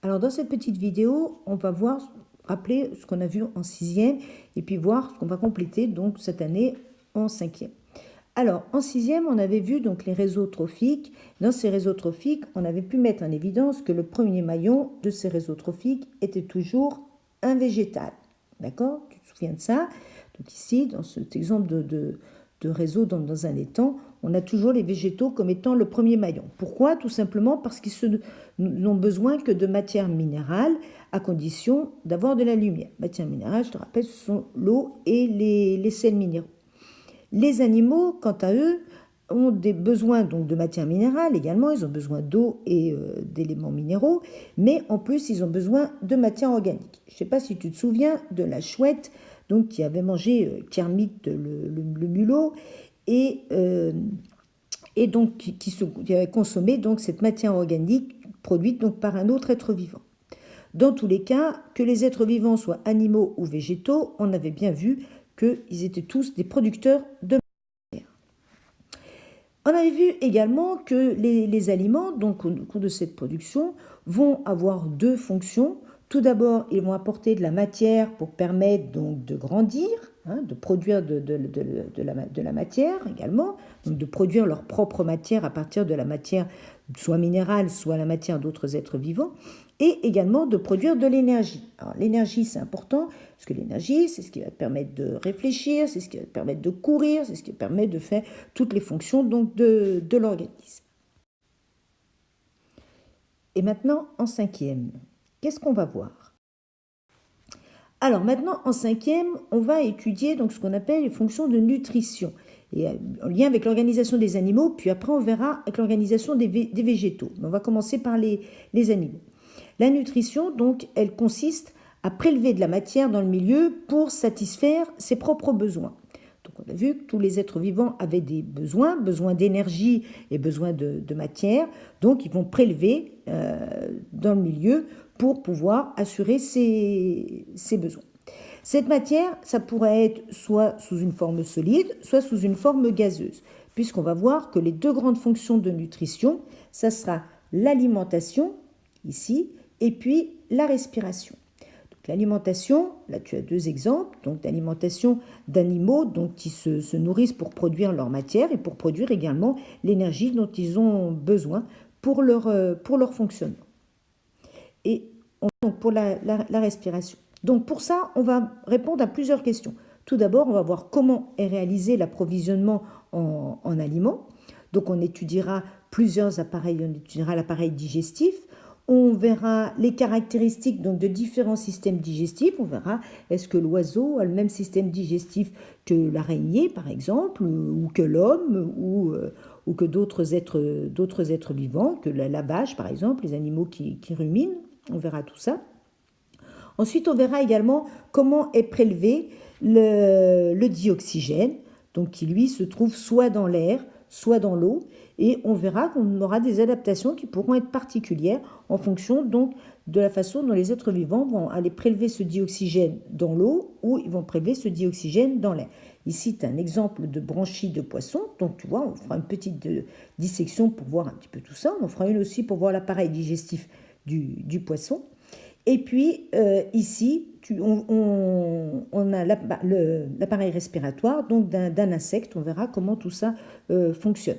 Alors dans cette petite vidéo, on va rappeler ce qu'on a vu en 6e et puis voir ce qu'on va compléter donc cette année en 5e. Alors en 6e, on avait vu donc les réseaux trophiques. Dans ces réseaux trophiques, on avait pu mettre en évidence que le premier maillon de ces réseaux trophiques était toujours un végétal. D'accord? Tu te souviens de ça? Donc ici, dans cet exemple de réseau dans un étang, on a toujours les végétaux comme étant le premier maillon. Pourquoi? Tout simplement parce qu'ils n'ont besoin que de matière minérale à condition d'avoir de la lumière. Matière minérale, je te rappelle, ce sont l'eau et les sels minéraux. Les animaux, quant à eux, ont des besoins donc de matière minérale également, ils ont besoin d'eau et d'éléments minéraux, mais en plus ils ont besoin de matière organique. Je ne sais pas si tu te souviens de la chouette donc, qui avait mangé Kermit le mulot et donc qui avait consommé donc, cette matière organique produite donc, par un autre être vivant. Dans tous les cas, que les êtres vivants soient animaux ou végétaux, on avait bien vu qu'ils étaient tous des producteurs de matière. On avait vu également que les aliments, donc au cours de cette production, vont avoir deux fonctions. Tout d'abord, ils vont apporter de la matière pour permettre donc de grandir, de produire de la matière également, donc de produire leur propre matière à partir de la matière soit minérale, soit la matière d'autres êtres vivants, et également de produire de l'énergie. Alors l'énergie, c'est important, parce que l'énergie, c'est ce qui va te permettre de réfléchir, c'est ce qui va te permettre de courir, c'est ce qui permet de faire toutes les fonctions donc, de l'organisme. Et maintenant, en 5e, qu'est-ce qu'on va voir? Alors maintenant, en 5e, on va étudier donc, ce qu'on appelle les fonctions de nutrition, et en lien avec l'organisation des animaux, puis après on verra avec l'organisation des végétaux. Mais on va commencer par les animaux. La nutrition, donc, elle consiste à prélever de la matière dans le milieu pour satisfaire ses propres besoins. Donc on a vu que tous les êtres vivants avaient des besoins d'énergie et besoin de matière, donc ils vont prélever dans le milieu pour pouvoir assurer ces besoins. Cette matière, ça pourrait être soit sous une forme solide, soit sous une forme gazeuse, puisqu'on va voir que les deux grandes fonctions de nutrition, ça sera l'alimentation, ici, et puis la respiration. Donc l'alimentation, là tu as deux exemples, donc d'alimentation d'animaux donc, qui se nourrissent pour produire leur matière et pour produire également l'énergie dont ils ont besoin pour leur fonctionnement. Et donc pour la respiration. Donc pour ça, on va répondre à plusieurs questions. Tout d'abord, on va voir comment est réalisé l'approvisionnement en aliments. Donc on étudiera plusieurs appareils, on étudiera l'appareil digestif, on verra les caractéristiques donc, de différents systèmes digestifs, on verra est-ce que l'oiseau a le même système digestif que l'araignée par exemple, ou que l'homme, ou que d'autres êtres vivants, que la vache par exemple, les animaux qui ruminent, on verra tout ça. Ensuite, on verra également comment est prélevé le dioxygène, donc qui lui se trouve soit dans l'air, soit dans l'eau, et on verra qu'on aura des adaptations qui pourront être particulières en fonction donc de la façon dont les êtres vivants vont aller prélever ce dioxygène dans l'eau ou ils vont prélever ce dioxygène dans l'air. Ici, tu as un exemple de branchie de poisson, donc tu vois, on fera une petite dissection pour voir un petit peu tout ça, on en fera une aussi pour voir l'appareil digestif du poisson. Et puis ici, on a l'appareil respiratoire donc d'un insecte. On verra comment tout ça fonctionne.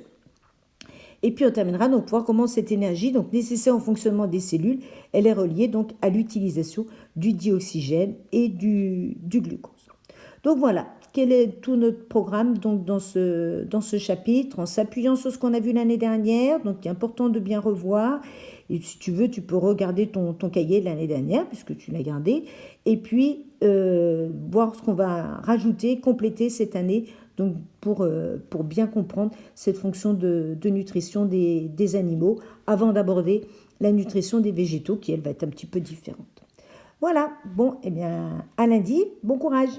Et puis on terminera donc pour voir comment cette énergie donc nécessaire au fonctionnement des cellules, elle est reliée donc à l'utilisation du dioxygène et du glucose. Donc voilà, quel est tout notre programme donc dans ce chapitre, en s'appuyant sur ce qu'on a vu l'année dernière. Donc il est important de bien revoir. Et si tu veux, tu peux regarder ton cahier de l'année dernière, puisque tu l'as gardé, et puis voir ce qu'on va rajouter, compléter cette année, donc pour bien comprendre cette fonction de nutrition des animaux, avant d'aborder la nutrition des végétaux, qui elle va être un petit peu différente. Voilà, bon, eh bien, à lundi, bon courage.